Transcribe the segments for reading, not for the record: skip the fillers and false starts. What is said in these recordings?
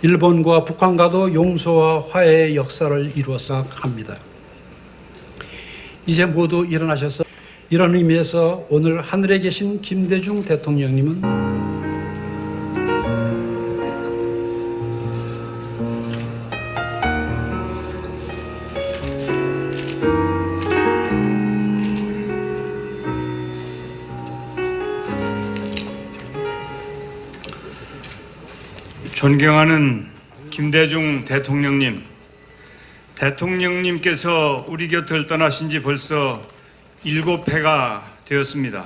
일본과 북한과도 용서와 화해의 역사를 이루었어 합니다. 이제 모두 일어나셔서 이런 의미에서 오늘 하늘에 계신 김대중 대통령님은 존경하는 김대중 대통령님, 대통령님께서 우리 곁을 떠나신 지 벌써 7회가 되었습니다.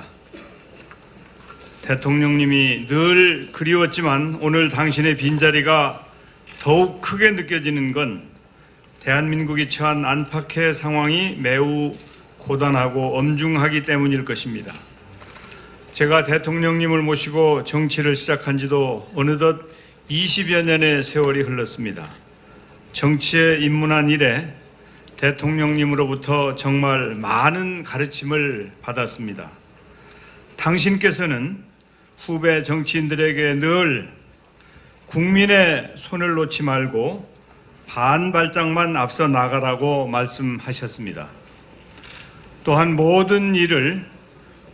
대통령님이 늘 그리웠지만 오늘 당신의 빈자리가 더욱 크게 느껴지는 건 대한민국이 처한 안팎의 상황이 매우 고단하고 엄중하기 때문일 것입니다. 제가 대통령님을 모시고 정치를 시작한 지도 어느덧 20여 년의 세월이 흘렀습니다. 정치에 입문한 이래 대통령님으로부터 정말 많은 가르침을 받았습니다. 당신께서는 후배 정치인들에게 늘 국민의 손을 놓지 말고 반 발짝만 앞서 나가라고 말씀하셨습니다. 또한 모든 일을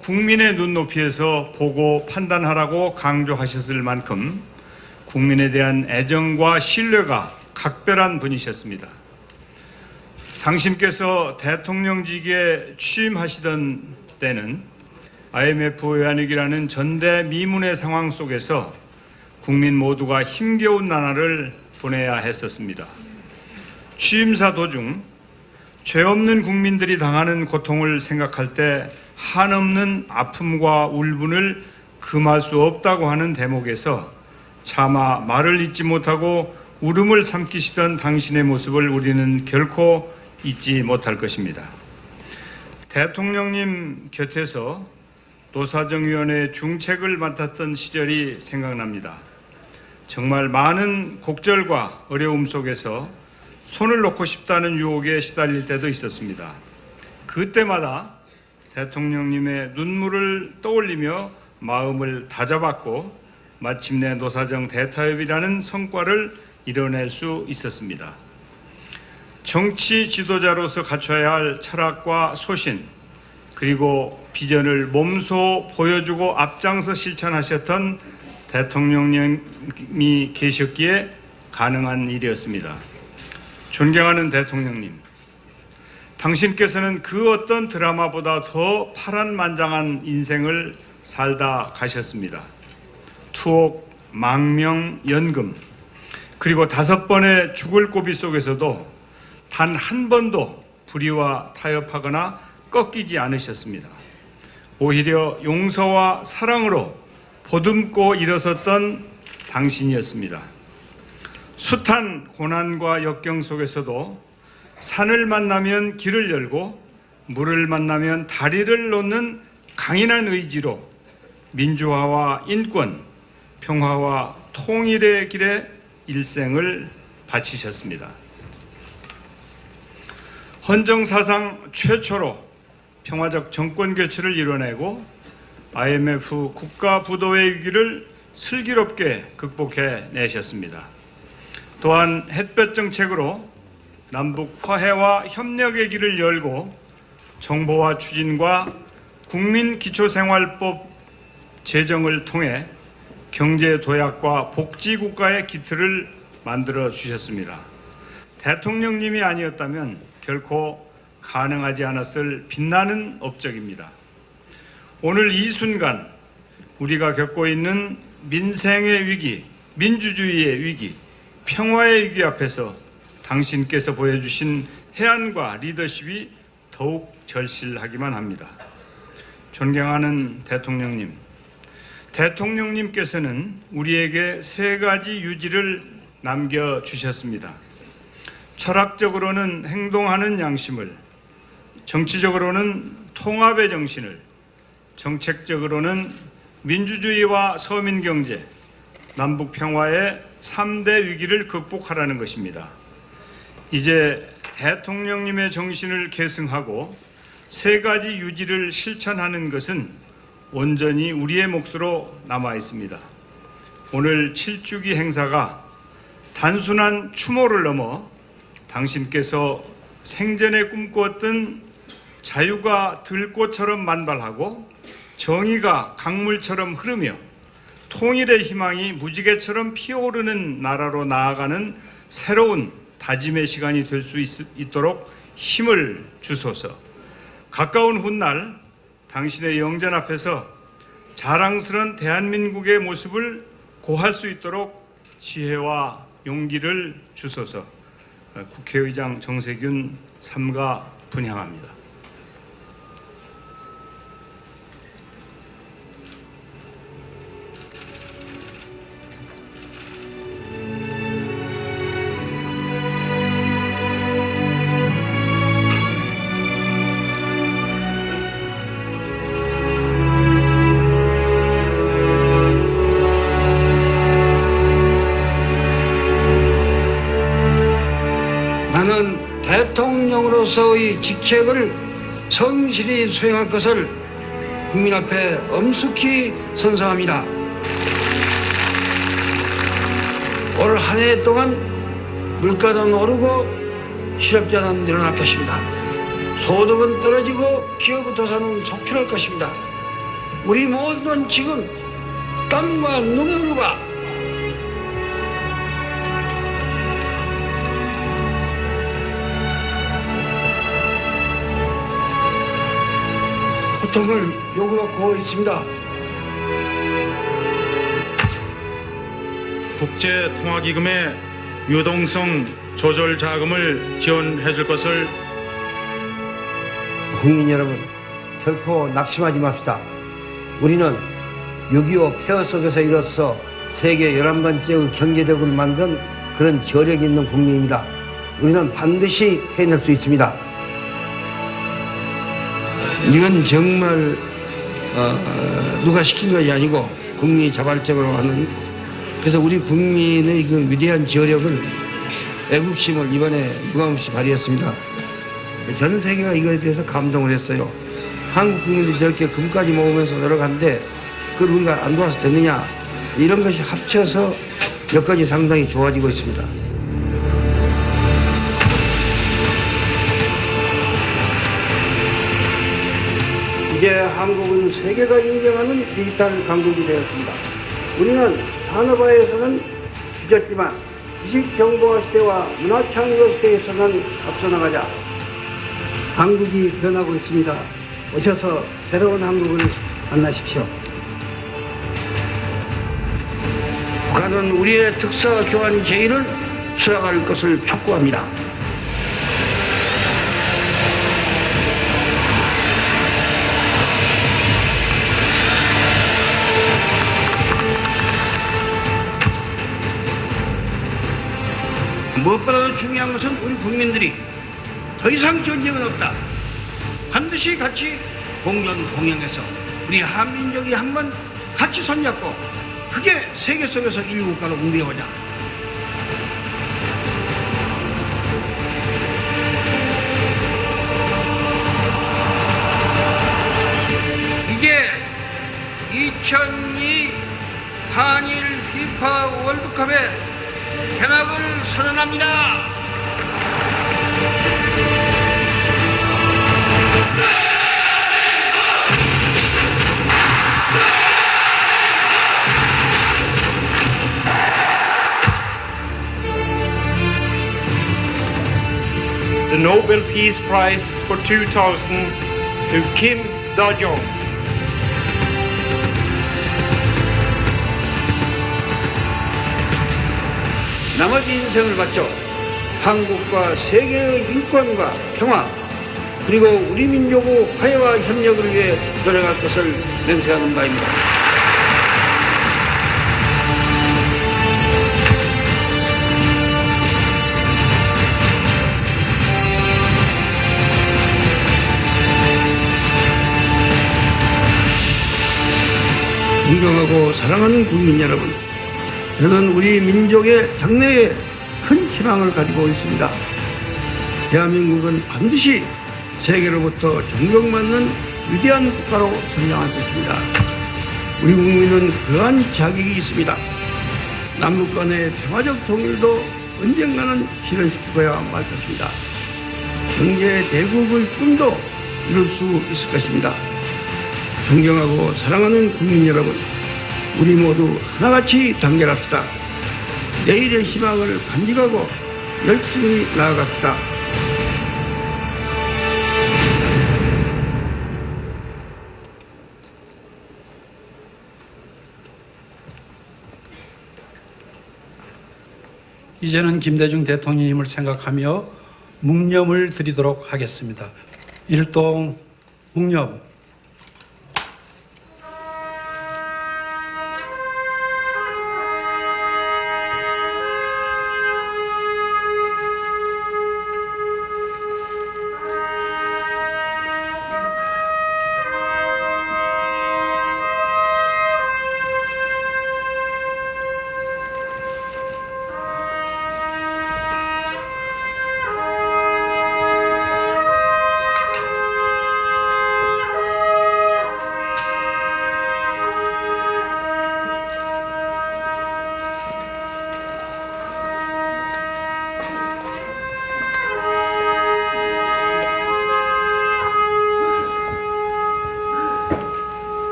국민의 눈높이에서 보고 판단하라고 강조하셨을 만큼 국민에 대한 애정과 신뢰가 각별한 분이셨습니다. 당신께서 대통령직에 취임하시던 때는 IMF 외환위기라는 전대미문의 상황 속에서 국민 모두가 힘겨운 나날을 보내야 했었습니다. 취임사 도중 죄 없는 국민들이 당하는 고통을 생각할 때 한없는 아픔과 울분을 금할 수 없다고 하는 대목에서 차마 말을 잇지 못하고 울음을 삼키시던 당신의 모습을 우리는 결코 잊지 못할 것입니다. 대통령님 곁에서 노사정위원회 중책을 맡았던 시절이 생각납니다. 정말 많은 곡절과 어려움 속에서 손을 놓고 싶다는 유혹에 시달릴 때도 있었습니다. 그때마다 대통령님의 눈물을 떠올리며 마음을 다잡았고 마침내 노사정 대타협이라는 성과를 이뤄낼 수 있었습니다. 정치 지도자로서 갖춰야 할 철학과 소신, 그리고 비전을 몸소 보여주고 앞장서 실천하셨던 대통령님이 계셨기에 가능한 일이었습니다. 존경하는 대통령님, 당신께서는 그 어떤 드라마보다 더 파란만장한 인생을 살다 가셨습니다. 투옥, 망명, 연금, 그리고 5번의 죽을 고비 속에서도 단 한 번도 불의와 타협하거나 꺾이지 않으셨습니다. 오히려 용서와 사랑으로 보듬고 일어섰던 당신이었습니다. 숱한 고난과 역경 속에서도 산을 만나면 길을 열고 물을 만나면 다리를 놓는 강인한 의지로 민주화와 인권, 평화와 통일의 길에 일생을 바치셨습니다. 헌정사상 최초로 평화적 정권 교체를 이뤄내고 IMF 국가 부도의 위기를 슬기롭게 극복해내셨습니다. 또한 햇볕 정책으로 남북 화해와 협력의 길을 열고 정보화 추진과 국민기초생활법 제정을 통해 경제 도약과 복지 국가의 기틀을 만들어 주셨습니다. 대통령님이 아니었다면 결코 가능하지 않았을 빛나는 업적입니다. 오늘 이 순간 우리가 겪고 있는 민생의 위기, 민주주의의 위기, 평화의 위기 앞에서 당신께서 보여주신 해안과 리더십이 더욱 절실하기만 합니다. 존경하는 대통령님, 대통령님께서는 우리에게 3가지 유지를 남겨주셨습니다. 철학적으로는 행동하는 양심을, 정치적으로는 통합의 정신을, 정책적으로는 민주주의와 서민경제, 남북평화의 3대 위기를 극복하라는 것입니다. 이제 대통령님의 정신을 계승하고 3가지 유지를 실천하는 것은 온전히 우리의 몫으로 남아 있습니다. 오늘 7주기 행사가 단순한 추모를 넘어 당신께서 생전에 꿈꾸었던 자유가 들꽃처럼 만발하고 정의가 강물처럼 흐르며 통일의 희망이 무지개처럼 피어오르는 나라로 나아가는 새로운 다짐의 시간이 될 수 있도록 힘을 주소서. 가까운 훗날 당신의 영전 앞에서 자랑스러운 대한민국의 모습을 고할 수 있도록 지혜와 용기를 주소서. 국회의장 정세균 삼가 분향합니다. 나는 대통령으로서의 직책을 성실히 수행할 것을 국민 앞에 엄숙히 선서합니다. 올 한 해 동안 물가는 오르고 실업자는 늘어날 것입니다. 소득은 떨어지고 기업부터서는 속출할 것입니다. 우리 모두는 지금 땀과 눈물과 고통을 요구받고 있습니다. 국제통화기금의 유동성 조절 자금을 지원해 줄 것을 국민 여러분, 결코 낙심하지 맙시다. 우리는 6.25 폐허 속에서 이로써 세계 11번째의 경제대국을 만든 그런 저력이 있는 국민입니다. 우리는 반드시 해낼 수 있습니다. 이건 정말 누가 시킨 것이 아니고 국민이 자발적으로 하는, 그래서 우리 국민의 그 위대한 저력을, 애국심을 이번에 유감없이 발휘했습니다. 전 세계가 이거에 대해서 감동을 했어요. 한국 국민들이 저렇게 금까지 모으면서 노력하는데 그걸 우리가 안 도와서 됐느냐, 이런 것이 합쳐서 여건이 상당히 좋아지고 있습니다. 이제 한국은 세계가 인정하는 디지털 강국이 되었습니다. 우리는 산업화에서는 뒤졌지만 지식정보화 시대와 문화창조 시대에서는 앞서 나가자. 한국이 변하고 있습니다. 오셔서 새로운 한국을 만나십시오. 북한은 우리의 특사 교환 제의를 수락할 것을 촉구합니다. 무엇보다도 중요한 것은 우리 국민들이 더 이상 전쟁은 없다, 반드시 같이 공존공영해서 우리 한민족이 한번 같이 손잡고 크게 세계 속에서 인류국가로 웅대어보자. 이제 2002 한일 피파 월드컵의 개막을 선언합니다. The Nobel Peace Prize for 2000 to Kim Da-jong. 나머지 인생을 바쳐 한국과 세계의 인권과 평화, 그리고 우리 민족의 화해와 협력을 위해 노력할 것을 맹세하는 바입니다. 존경하고 사랑하는 국민 여러분, 저는 우리 민족의 장래에 큰 희망을 가지고 있습니다. 대한민국은 반드시 세계로부터 존경받는 위대한 국가로 성장할 것입니다. 우리 국민은 그러한 자격이 있습니다. 남북 간의 평화적 통일도 언젠가는 실현시키고야 말 것입니다. 경제 대국의 꿈도 이룰 수 있을 것입니다. 존경하고 사랑하는 국민 여러분, 우리 모두 하나같이 단결합시다. 내일의 희망을 간직하고 열심히 나아갑시다. 이제는 김대중 대통령님을 생각하며 묵념을 드리도록 하겠습니다. 일동 묵념.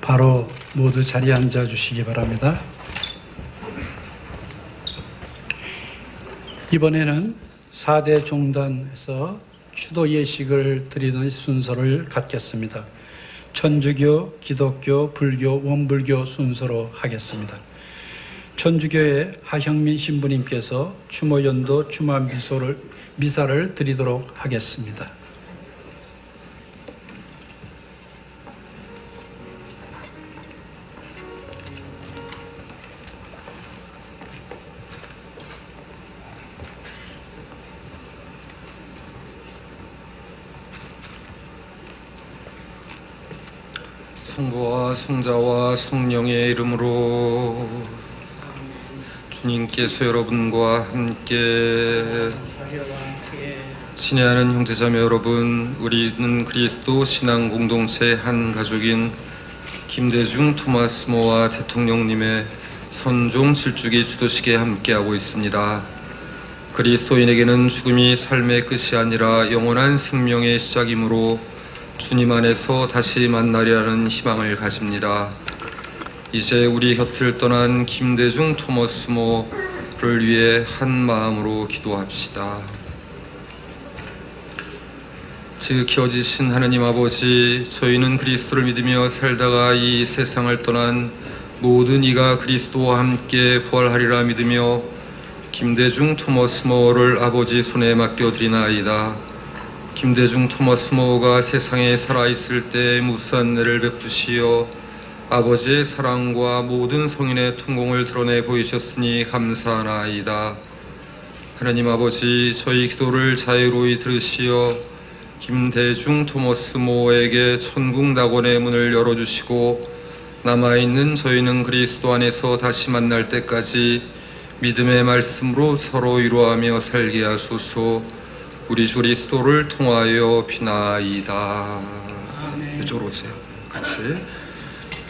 바로 모두 자리에 앉아 주시기 바랍니다. 이번에는 4대 종단에서 추도 예식을 드리는 순서를 갖겠습니다. 천주교, 기독교, 불교, 원불교 순서로 하겠습니다. 천주교의 하형민 신부님께서 추모연도 추모 미사를 드리도록 하겠습니다. 성부와 성자와 성령의 이름으로 주님께서 여러분과 함께 친애하는 형제자매 여러분, 우리는 그리스도 신앙 공동체 한 가족인 김대중 토마스모와 대통령님의 선종 실주기 주도식에 함께하고 있습니다. 그리스도인에게는 죽음이 삶의 끝이 아니라 영원한 생명의 시작이므로 주님 안에서 다시 만나리라는 희망을 가집니다. 이제 우리 곁을 떠난 김대중 토마스모를 위해 한 마음으로 기도합시다. 지극히어지신 하느님 아버지, 저희는 그리스도를 믿으며 살다가 이 세상을 떠난 모든 이가 그리스도와 함께 부활하리라 믿으며 김대중 토마스모를 아버지 손에 맡겨드리나이다. 김대중 토마스모가 세상에 살아있을 때 무수한 은혜를 베푸시어 아버지의 사랑과 모든 성인의 통공을 드러내 보이셨으니 감사하나이다. 하나님 아버지, 저희 기도를 자유로이 들으시어 김대중 토마스모에게 천국 낙원의 문을 열어주시고 남아있는 저희는 그리스도 안에서 다시 만날 때까지 믿음의 말씀으로 서로 위로하며 살게 하소서. 우리 주 그리스도를 통하여 비나이다. 이쪽으로 오세요. 같이.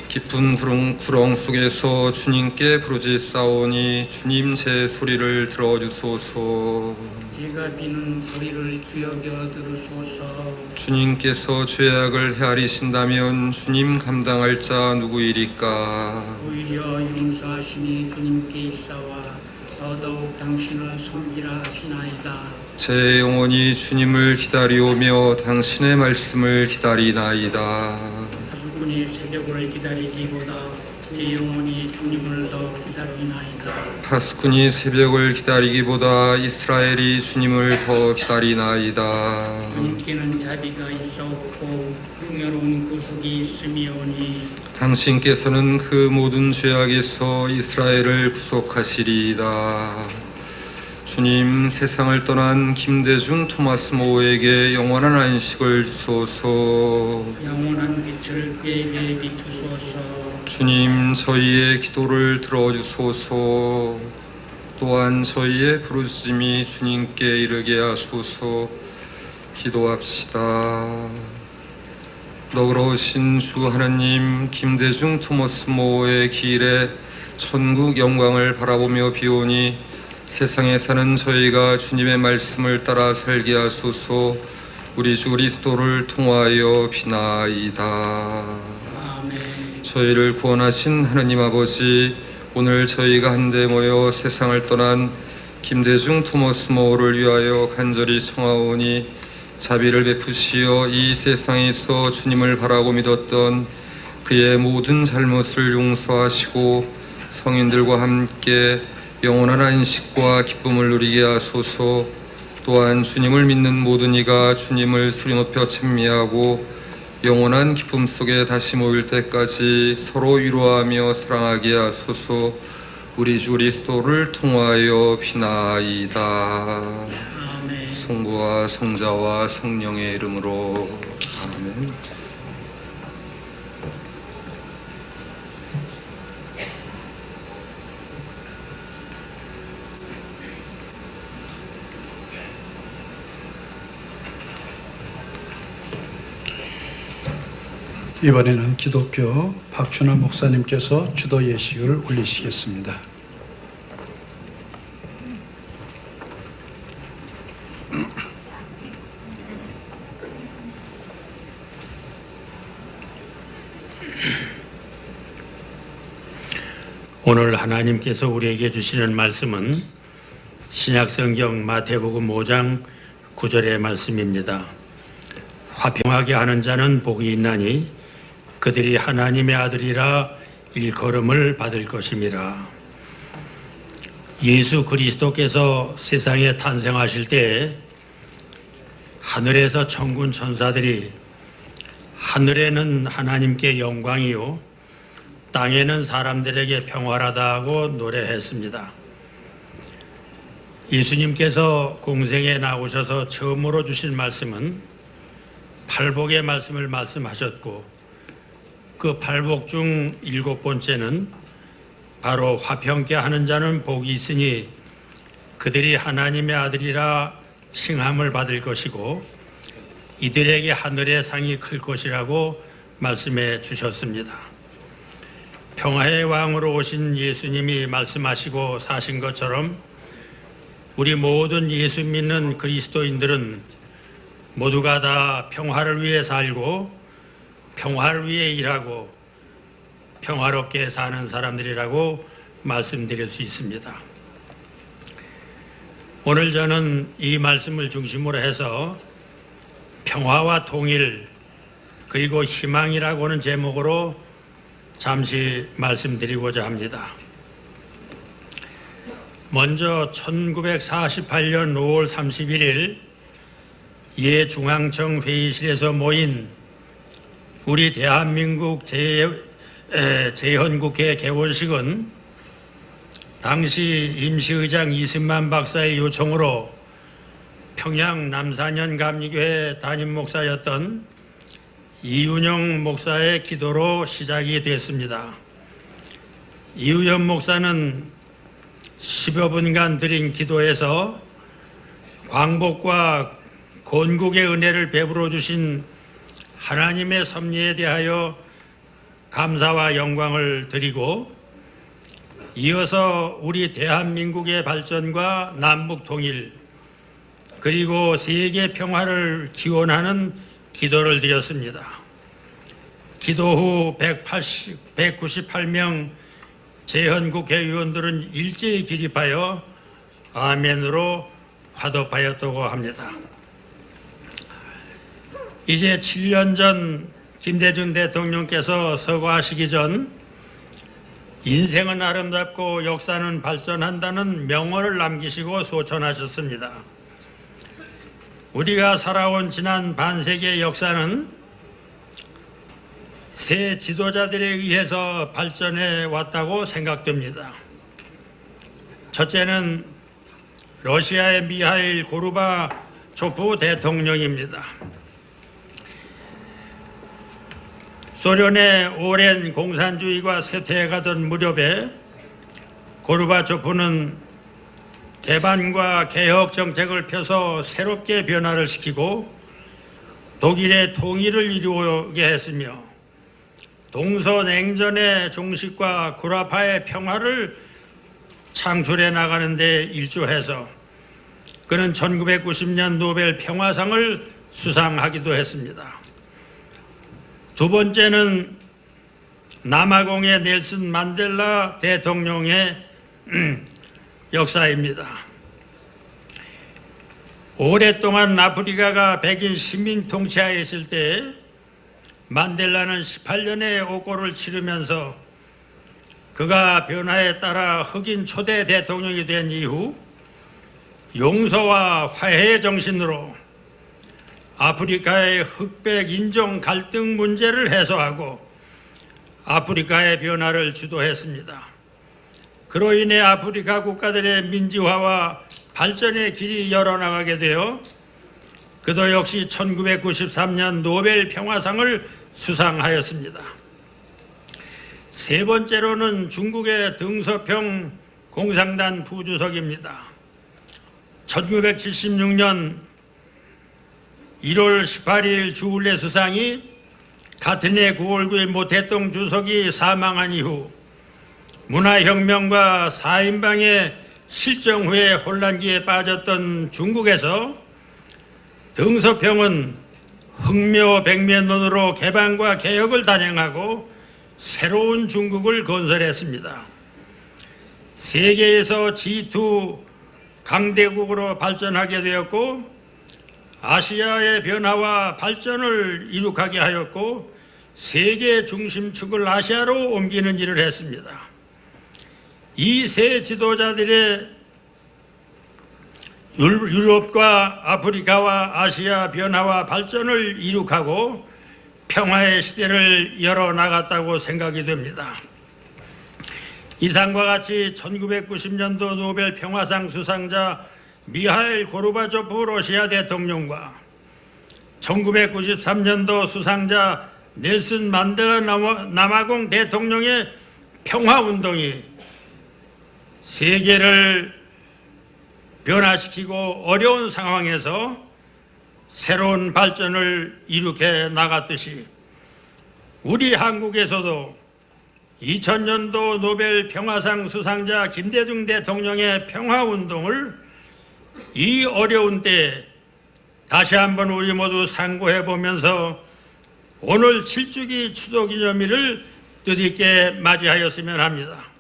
깊은 구렁 속에서 주님께 부르짖사오니 주님 제 소리를 들어주소서. 제가 비는 소리를 귀여겨 들으소서. 주님께서 죄악을 헤아리신다면 주님 감당할 자 누구이리까? 오히려 용서하시니 주님께 있사와 더더욱 당신을 섬기라 하시나이다. 제 영혼이 주님을 기다리오며 당신의 말씀을 기다리나이다. 사수꾼이 새벽을 기다리기보다 제 영혼이 주님을 더 기다리나이다. 파수꾼이 새벽을 기다리기보다 이스라엘이 주님을 더 기다리나이다. 주님께는 자비가 있사옵고 풍요로운 구속이 있으미오니 당신께서는 그 모든 죄악에서 이스라엘을 구속하시리이다. 주님, 세상을 떠난 김대중 토마스모에게 영원한 안식을 주소서. 영원한 빛을 그에게 비추소서. 주님, 저희의 기도를 들어주소서. 또한 저희의 부르짖음이 주님께 이르게 하소서. 기도합시다. 너그러우신 주 하나님, 김대중 토머스 모의 길에 천국 영광을 바라보며 비오니 세상에 사는 저희가 주님의 말씀을 따라 살게 하소서. 우리 주 그리스도를 통하여 비나이다. 아멘. 저희를 구원하신 하나님 아버지, 오늘 저희가 한데 모여 세상을 떠난 김대중 토머스 모를 위하여 간절히 청하오니 자비를 베푸시어 이 세상에서 주님을 바라고 믿었던 그의 모든 잘못을 용서하시고 성인들과 함께 영원한 안식과 기쁨을 누리게 하소서. 또한 주님을 믿는 모든 이가 주님을 소리 높여 찬미하고 영원한 기쁨 속에 다시 모일 때까지 서로 위로하며 사랑하게 하소서. 우리 주 그리스도를 통하여 비나이다. 아멘. 성부와 성자와 성령의 이름으로 아멘. 이번에는 기독교 박준하 목사님께서 주도 예식을 올리시겠습니다. 오늘 하나님께서 우리에게 주시는 말씀은 신약성경 마태복음 5장 9절의 말씀입니다. 화평하게 하는 자는 복이 있나니 그들이 하나님의 아들이라 일컬음을 받을 것임이라. 예수 그리스도께서 세상에 탄생하실 때 하늘에서 천군 천사들이 하늘에는 하나님께 영광이요 땅에는 사람들에게 평화라다 하고 노래했습니다. 예수님께서 공생에 나오셔서 처음으로 주신 말씀은 팔복의 말씀을 말씀하셨고 그 팔복 중 7번째는 바로 화평케 하는 자는 복이 있으니 그들이 하나님의 아들이라 칭함을 받을 것이고 이들에게 하늘의 상이 클 것이라고 말씀해 주셨습니다. 평화의 왕으로 오신 예수님이 말씀하시고 사신 것처럼 우리 모든 예수 믿는 그리스도인들은 모두가 다 평화를 위해 살고 평화를 위해 일하고 평화롭게 사는 사람들이라고 말씀드릴 수 있습니다. 오늘 저는 이 말씀을 중심으로 해서 평화와 통일 그리고 희망이라고 하는 제목으로 잠시 말씀드리고자 합니다. 먼저 1948년 5월 31일 예중앙청 회의실에서 모인 우리 대한민국 제1국회 개원식은 당시 임시의장 이승만 박사의 요청으로 평양 남산현 감리교회 담임 목사였던 이윤영 목사의 기도로 시작이 됐습니다. 이윤영 목사는 10여 분간 드린 기도에서 광복과 건국의 은혜를 베풀어 주신 하나님의 섭리에 대하여 감사와 영광을 드리고 이어서 우리 대한민국의 발전과 남북 통일 그리고 세계 평화를 기원하는 기도를 드렸습니다. 기도 후 198명 재헌국회의원들은 일제히 기립하여 아멘으로 화답하였다고 합니다. 이제 7년 전 김대중 대통령께서 서거하시기 전 인생은 아름답고 역사는 발전한다는 명언을 남기시고 소천하셨습니다. 우리가 살아온 지난 반세기의 역사는 새 지도자들에 의해서 발전해 왔다고 생각됩니다. 첫째는 러시아의 미하일 고르바초프 대통령입니다. 소련의 오랜 공산주의가 쇠퇴해가던 무렵에 고르바초프는 개방과 개혁 정책을 펴서 새롭게 변화를 시키고 독일의 통일을 이루게 했으며 동서냉전의 종식과 구라파의 평화를 창출해 나가는 데 일조해서 그는 1990년 노벨 평화상을 수상하기도 했습니다. 두 번째는 남아공의 넬슨 만델라 대통령의 역사입니다. 오랫동안 아프리카가 백인 식민 통치하에 있을 때 만델라는 18년의 옥고를 치르면서 그가 변화에 따라 흑인 초대 대통령이 된 이후 용서와 화해의 정신으로 아프리카의 흑백 인종 갈등 문제를 해소하고 아프리카의 변화를 주도했습니다. 그로 인해 아프리카 국가들의 민주화와 발전의 길이 열어나가게 되어 그도 역시 1993년 노벨 평화상을 수상하였습니다. 세 번째로는 중국의 등서평 공산당 부주석입니다. 1976년 1월 18일 주울레 수상이 같은 해 9월 9일 모태동 주석이 사망한 이후 문화혁명과 4인방의 실정 후에 혼란기에 빠졌던 중국에서 등서평은 흑묘백면론으로 개방과 개혁을 단행하고 새로운 중국을 건설했습니다. 세계에서 G2 강대국으로 발전하게 되었고 아시아의 변화와 발전을 이룩하게 하였고 세계 중심축을 아시아로 옮기는 일을 했습니다. 이 세 지도자들의 유럽과 아프리카와 아시아 변화와 발전을 이룩하고 평화의 시대를 열어나갔다고 생각이 됩니다. 이상과 같이 1990년도 노벨 평화상 수상자 미하일 고르바초프 러시아 대통령과 1993년도 수상자 넬슨 만델라 남아공 대통령의 평화운동이 세계를 변화시키고 어려운 상황에서 새로운 발전을 이룩해 나갔듯이 우리 한국에서도 2000년도 노벨 평화상 수상자 김대중 대통령의 평화운동을 이 어려운 때에 다시 한번 우리 모두 상고해 보면서 오늘 7주기 추도기념일을 뜻있게 맞이하였으면 합니다.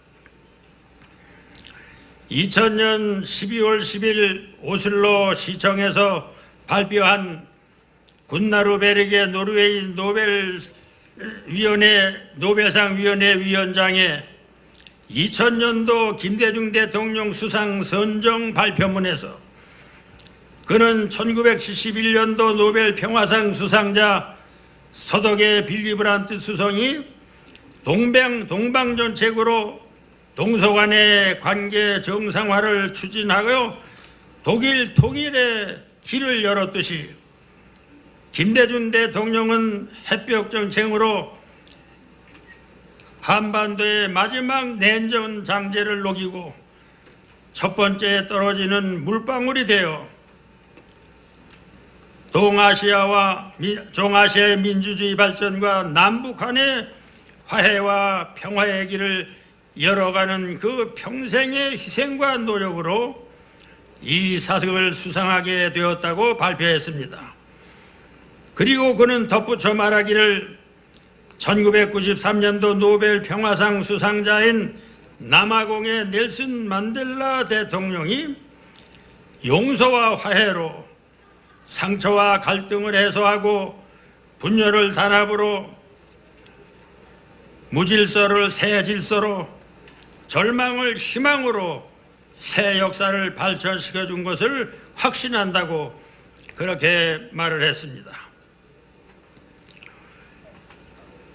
2000년 12월 10일 오슬로 시청에서 발표한 군나루베르게 노르웨이 노벨상 위원회 위원장의 2000년도 김대중 대통령 수상 선정 발표문에서 그는 1971년도 노벨 평화상 수상자 서덕의 빌리 브란트 수성이 동방정책으로 동서 간의 관계 정상화를 추진하고 독일 통일의 길을 열었듯이 김대중 대통령은 햇볕 정책으로 한반도의 마지막 냉전 장제를 녹이고 첫 번째 떨어지는 물방울이 되어 동아시아와 중아시아의 민주주의 발전과 남북한의 화해와 평화의 길을 열어가는 그 평생의 희생과 노력으로 이 사상을 수상하게 되었다고 발표했습니다. 그리고 그는 덧붙여 말하기를 1993년도 노벨 평화상 수상자인 남아공의 넬슨 만델라 대통령이 용서와 화해로 상처와 갈등을 해소하고 분열을 단합으로 무질서를 새 질서로 절망을 희망으로 새 역사를 발전시켜 준 것을 확신한다고 그렇게 말을 했습니다.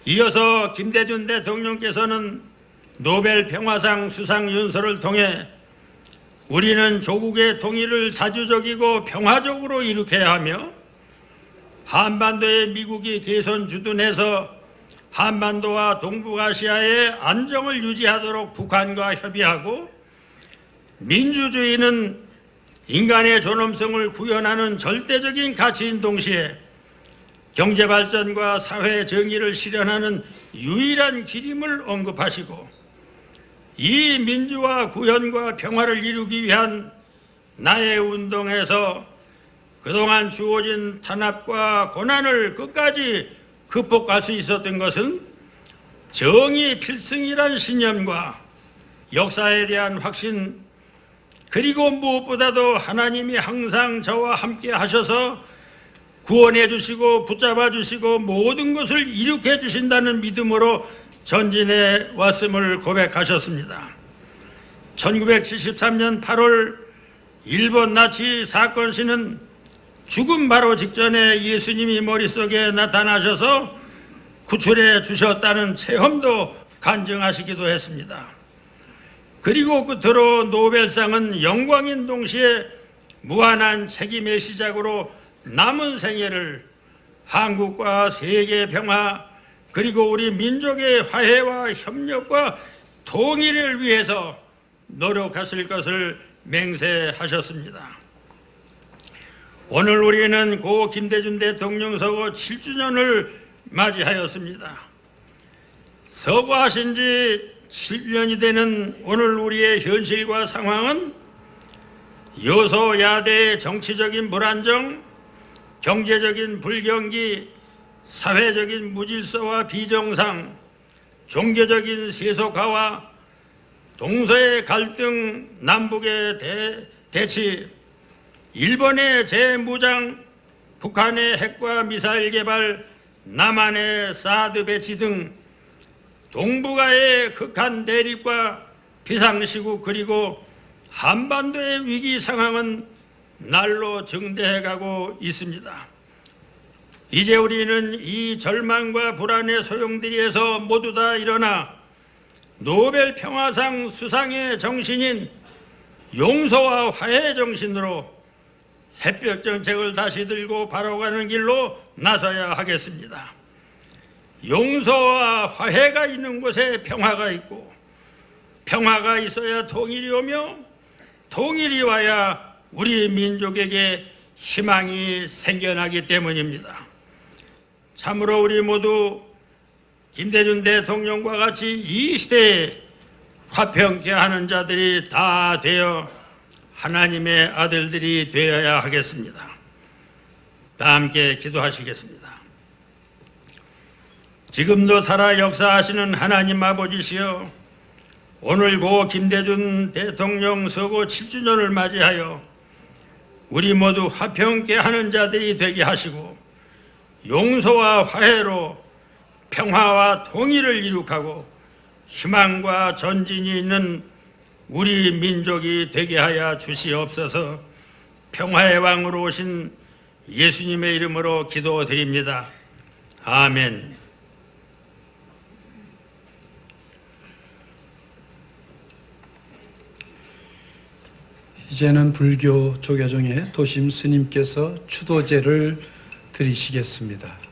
이어서 김대중 대통령께서는 노벨 평화상 수상 연설을 통해 우리는 조국의 통일을 자주적이고 평화적으로 이룩해야 하며 한반도에 미국이 개선 주둔해서 한반도와 동북아시아의 안정을 유지하도록 북한과 협의하고 민주주의는 인간의 존엄성을 구현하는 절대적인 가치인 동시에 경제 발전과 사회 정의를 실현하는 유일한 길임을 언급하시고 이 민주화 구현과 평화를 이루기 위한 나의 운동에서 그동안 주어진 탄압과 고난을 끝까지 극복할 수 있었던 것은 정의 필승이란 신념과 역사에 대한 확신, 그리고 무엇보다도 하나님이 항상 저와 함께 하셔서 구원해 주시고 붙잡아 주시고 모든 것을 이룩해 주신다는 믿음으로 전진해 왔음을 고백하셨습니다. 1973년 8월 일본 나치 사건 시는 죽음 바로 직전에 예수님이 머릿속에 나타나셔서 구출해 주셨다는 체험도 간증하시기도 했습니다. 그리고 끝으로 노벨상은 영광인 동시에 무한한 책임의 시작으로 남은 생애를 한국과 세계 평화 그리고 우리 민족의 화해와 협력과 통일을 위해서 노력하실 것을 맹세하셨습니다. 오늘 우리는 고 김대중 대통령 서거 7주년을 맞이하였습니다. 서거하신 지 7년이 되는 오늘 우리의 현실과 상황은 여소야대의 정치적인 불안정, 경제적인 불경기, 사회적인 무질서와 비정상, 종교적인 세속화와 동서의 갈등, 남북의 대치, 일본의 재무장, 북한의 핵과 미사일 개발, 남한의 사드 배치 등 동북아의 극한 대립과 비상시국 그리고 한반도의 위기 상황은 날로 증대해가고 있습니다. 이제 우리는 이 절망과 불안의 소용돌이에서 모두 다 일어나 노벨 평화상 수상의 정신인 용서와 화해 정신으로 햇볕 정책을 다시 들고 바로 가는 길로 나서야 하겠습니다. 용서와 화해가 있는 곳에 평화가 있고 평화가 있어야 통일이 오며 통일이 와야 우리 민족에게 희망이 생겨나기 때문입니다. 참으로 우리 모두 김대중 대통령과 같이 이 시대에 화평케 하는 자들이 다 되어 하나님의 아들들이 되어야 하겠습니다. 다 함께 기도하시겠습니다. 지금도 살아 역사하시는 하나님 아버지시여, 오늘 고 김대중 대통령 서거 7주년을 맞이하여 우리 모두 화평케 하는 자들이 되게 하시고 용서와 화해로 평화와 통일을 이룩하고 희망과 전진이 있는 우리 민족이 되게 하여 주시옵소서. 평화의 왕으로 오신 예수님의 이름으로 기도드립니다. 아멘. 이제는 불교 조계종의 도심 스님께서 추도제를 드리시겠습니다.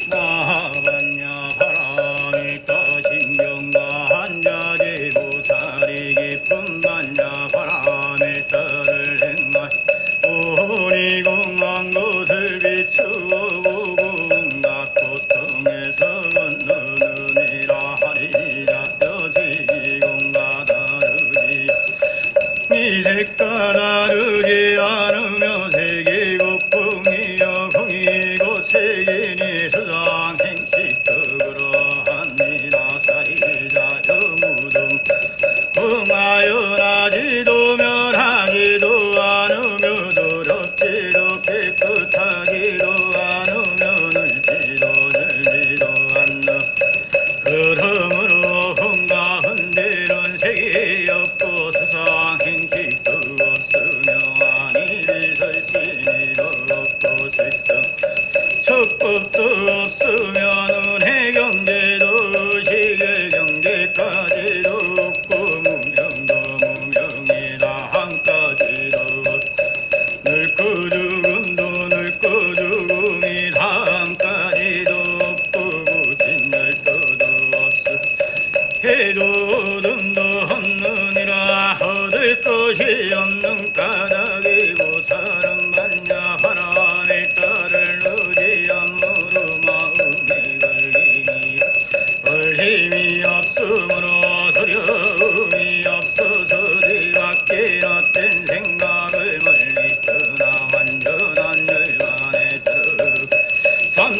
나반야 바람이 떠신경과 한자지 보살이 깊은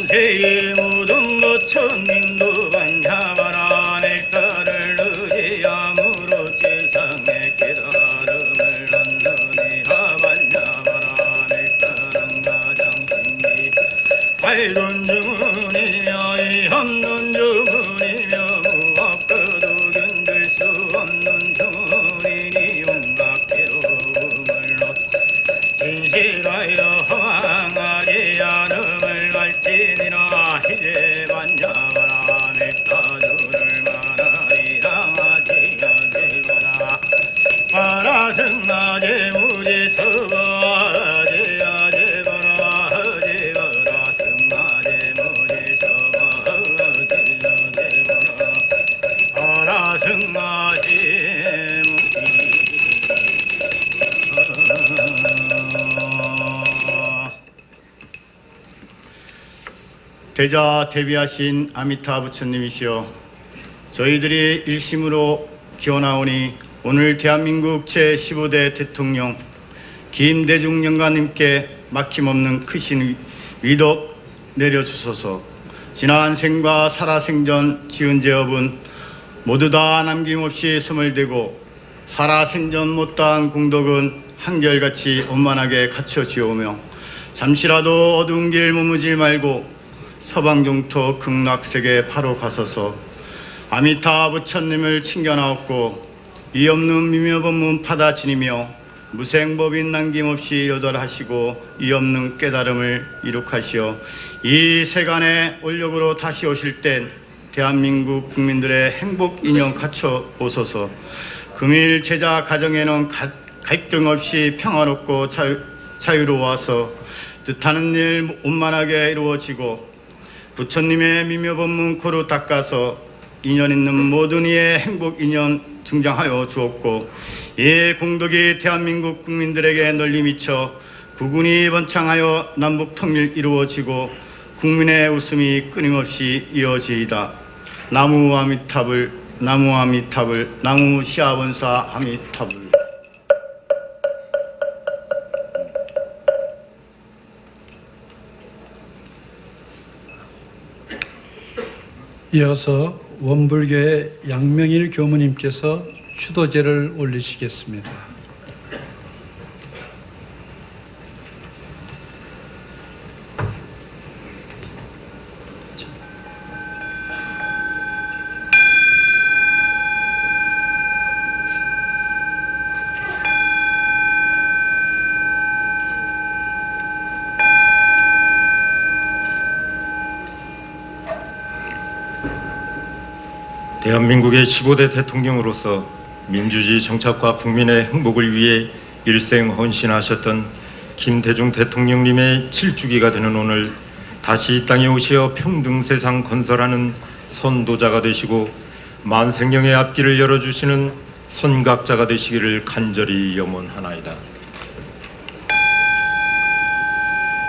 제일 모든 부처님도 반야바라 넥타를 의지함으로 세상의 깨달음을 얻느니라. 반야바라 넥타는 가장 신비 밝은 주문이며 이 없는 주문이며 무엇과도 견딜 수 없는 주문이니 온갖 괴로움을 진실하여 허망하게 안음을 갈지니라. 이제 반야바라 넥타주를 말하리라. 제야제바라 마라승나제 무지서바 제야제바라 제바라 승나제 무지서바 제야제바라 마라승나제 대자 대비하신 아미타 부처님이시여, 저희들이 일심으로 기원하오니 오늘 대한민국 제15대 대통령 김대중 영가님께 막힘없는 크신 위덕 내려주소서. 지난 생과 살아생전 지은 죄업은 모두 다 남김없이 스물대고 살아생전 못다한 공덕은 한결같이 원만하게 갖춰지오며 잠시라도 어두운 길 머무지 말고 서방종토 극락세계 바로 가서서 아미타 부처님을 친견하옵고 이 없는 미묘법문 파다 지니며 무생법인 남김없이 여덟하시고 이 없는 깨달음을 이룩하시어 이 세간의 올력으로 다시 오실 땐 대한민국 국민들의 행복 인연 갖춰 오소서. 금일 제자 가정에는 갈등 없이 평화롭고 자유로워서 뜻하는 일 원만하게 이루어지고 부처님의 미묘법문 코로 닦아서 인연 있는 모든 이의 행복 인연 증정하여 주옵고 이 공덕이 대한민국 국민들에게 널리 미쳐 국군이 번창하여 남북 통일 이루어지고 국민의 웃음이 끊임없이 이어지이다. 나무 아미타불, 나무 아미타불, 나무 시아본사 아미타불. 이어서 원불교의 양명일 교무님께서 추도제를 올리시겠습니다. 대한민국의 15대 대통령으로서 민주주의 정착과 국민의 행복을 위해 일생 헌신하셨던 김대중 대통령님의 7주기가 되는 오늘 다시 이 땅에 오시어 평등 세상 건설하는 선도자가 되시고 만생령의 앞길을 열어주시는 선각자가 되시기를 간절히 염원하나이다.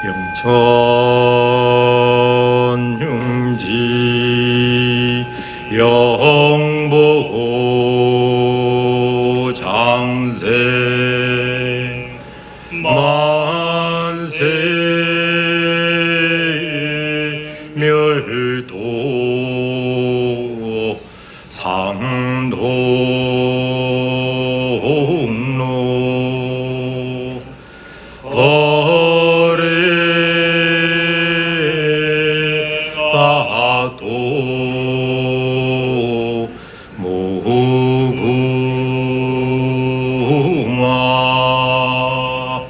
영천흉지 영보 장세 만세 멸도 상동로 거래가도 무궁화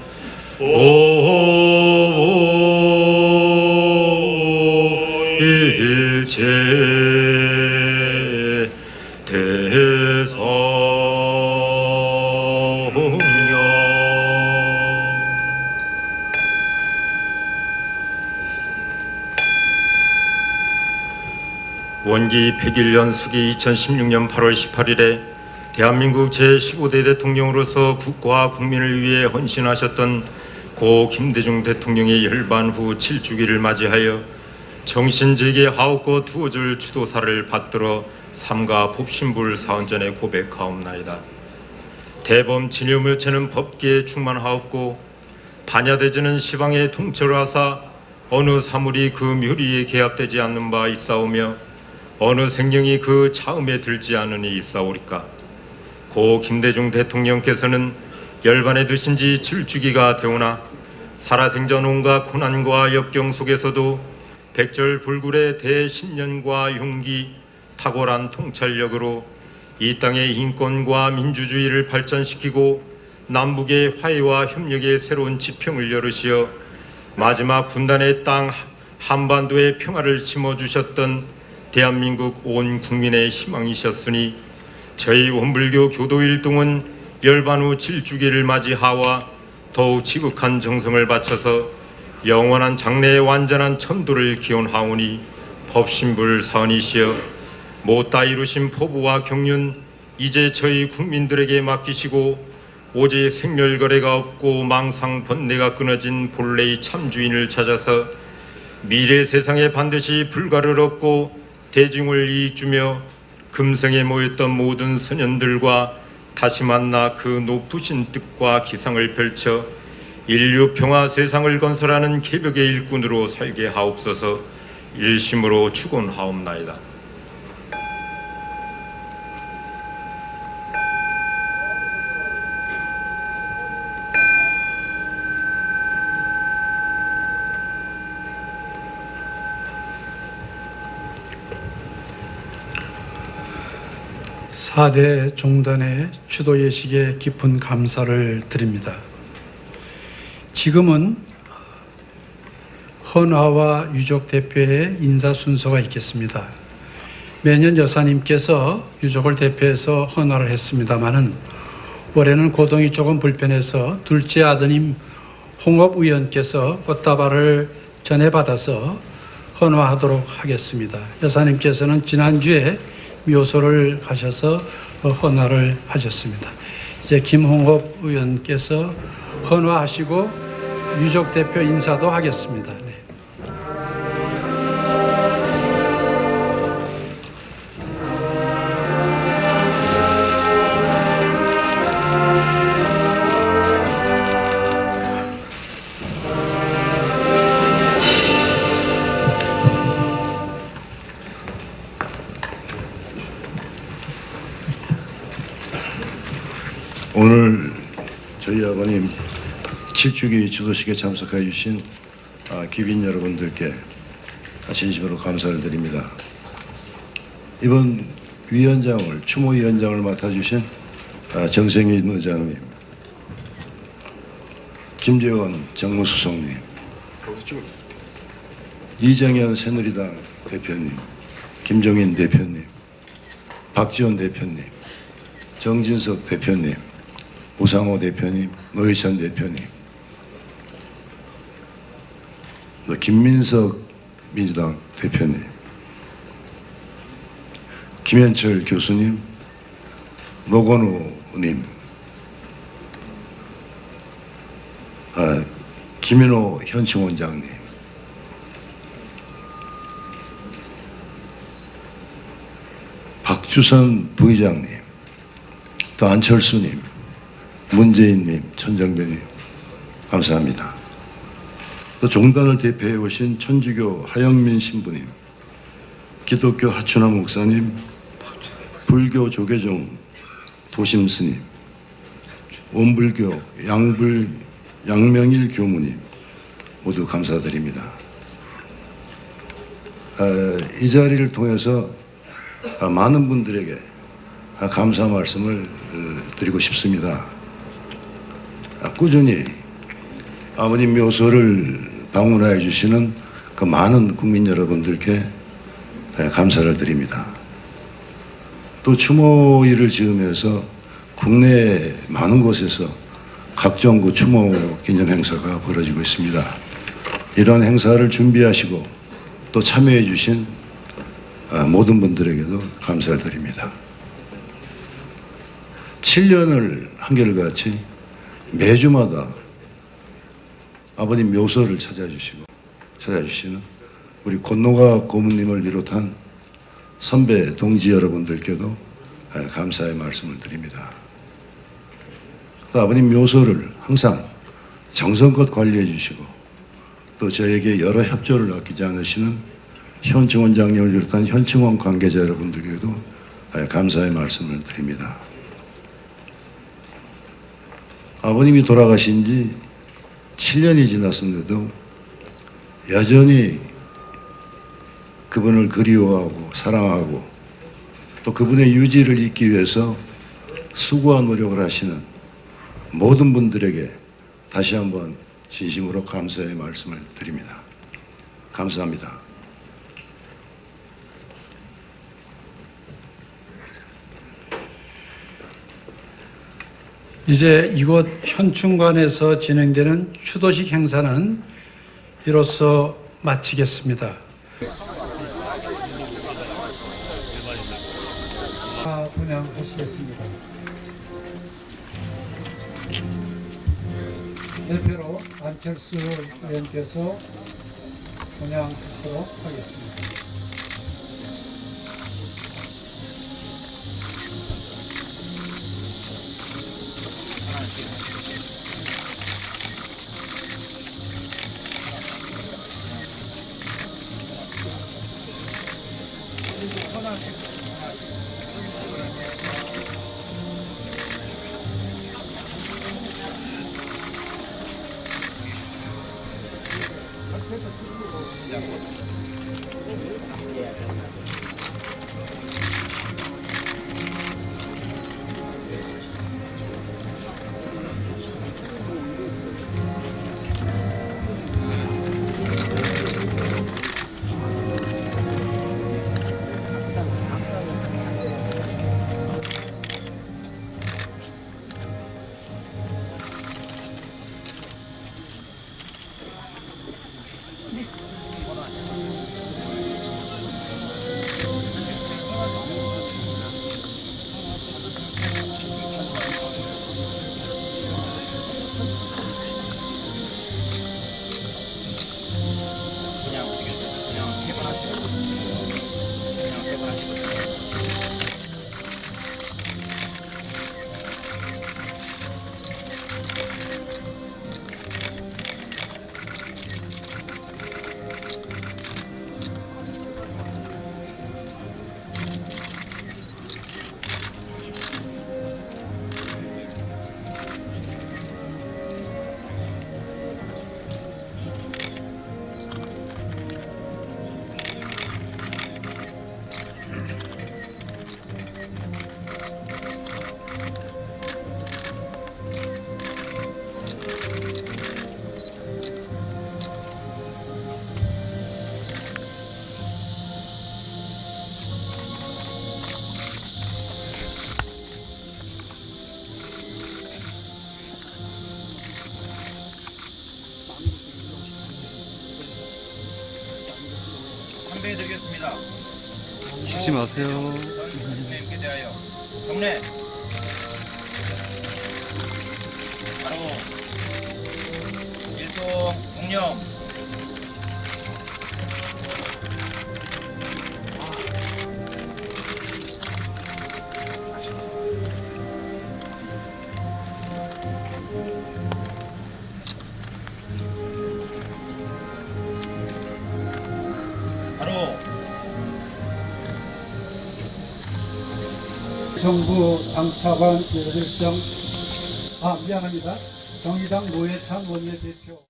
일체 대성령. 원기 101년 수기 2016년 8월 18일에 대한민국 제15대 대통령으로서 국가와 국민을 위해 헌신하셨던 고 김대중 대통령의 열반 후 7주기를 맞이하여 정신지게 하옵고 두어줄 추도사를 받들어 삼가 법신불 사원전에 고백하옵나이다. 대범 진효묘체는 법계에 충만하옵고 반야대전은 시방에 통철하사 어느 사물이 그 묘리에 계합되지 않는 바 있사오며 어느 생명이 그 차음에 들지 않으니 있사오리까. 고 김대중 대통령께서는 열반에 드신 지 7주기가 되오나 살아생전 온갖 고난과 역경 속에서도 백절불굴의 대신년과 용기, 탁월한 통찰력으로 이 땅의 인권과 민주주의를 발전시키고 남북의 화해와 협력의 새로운 지평을 열으시어 마지막 분단의 땅 한반도의 평화를 심어주셨던 대한민국 온 국민의 희망이셨으니 저희 원불교 교도일동은 열반 후 7주기를 맞이하와 더욱 지극한 정성을 바쳐서 영원한 장래의 완전한 천도를 기원하오니 법신불 사언이시여 못다 이루신 포부와 경륜 이제 저희 국민들에게 맡기시고 오직 생멸거래가 없고 망상 번뇌가 끊어진 본래의 참주인을 찾아서 미래 세상에 반드시 불가를 얻고 대중을 이익주며 금성에 모였던 모든 선현들과 다시 만나 그 높으신 뜻과 기상을 펼쳐 인류 평화 세상을 건설하는 개벽의 일꾼으로 살게 하옵소서. 일심으로 축원하옵나이다. 사대 종단의 추도 예식에 깊은 감사를 드립니다. 지금은 헌화와 유족 대표의 인사 순서가 있겠습니다. 매년 여사님께서 유족을 대표해서 헌화를 했습니다마는 올해는 고동이 조금 불편해서 둘째 아드님 홍업 의원께서 꽃다발을 전해받아서 헌화하도록 하겠습니다. 여사님께서는 지난주에 묘소를 가셔서 헌화를 하셨습니다. 이제 김홍업 의원께서 헌화하시고 유족 대표 인사도 하겠습니다. 네. 오늘 저희 아버님 7주기 주도식에 참석해 주신 귀빈 여러분들께 진심으로 감사를 드립니다. 이번 위원장을 추모위원장을 맡아주신 정생인 의장님, 김재원 정무수석님, 이정현 새누리당 대표님, 김종인 대표님, 박지원 대표님, 정진석 대표님, 우상호 대표님, 노회찬 대표님, 김민석 민주당 대표님, 김현철 교수님, 노건우님, 김인호 현충원장님, 박주선 부의장님, 또 안철수님, 문재인님, 천정배님, 감사합니다. 또 종단을 대표해 오신 천주교 하영민 신부님, 기독교 하춘화 목사님, 불교 조계종 도심 스님, 원불교 양명일 교무님 모두 감사드립니다. 이 자리를 통해서 많은 분들에게 감사 말씀을 드리고 싶습니다. 꾸준히 아버님 묘소를 방문해 주시는 그 많은 국민 여러분들께 감사를 드립니다. 또 추모일을 지으면서 국내 많은 곳에서 각종 그 추모 기념 행사가 벌어지고 있습니다. 이런 행사를 준비하시고 또 참여해 주신 모든 분들에게도 감사를 드립니다. 7년을 한결같이 매주마다 아버님 묘소를 찾아주시는 우리 권노가 고문님을 비롯한 선배 동지 여러분들께도 감사의 말씀을 드립니다. 또 아버님 묘소를 항상 정성껏 관리해 주시고 또 저에게 여러 협조를 아끼지 않으시는 현충 원장님을 비롯한 현충원 관계자 여러분들께도 감사의 말씀을 드립니다. 아버님이 돌아가신 지 7년이 지났는데도 여전히 그분을 그리워하고 사랑하고 또 그분의 유지를 잇기 위해서 수고와 노력을 하시는 모든 분들에게 다시 한번 진심으로 감사의 말씀을 드립니다. 감사합니다. 이제 이곳 현충관에서 진행되는 추도식 행사는 이로써 마치겠습니다. 분양하시겠습니다. 대표로 안철수 의원께서 분양하도록 하겠습니다. 드리겠습니다. 쉬지 마세요. 선생님께 대하여 경례. 바로 일동 동령 정부 당차관 일정 미안합니다. 정의당 노회찬 원내대표.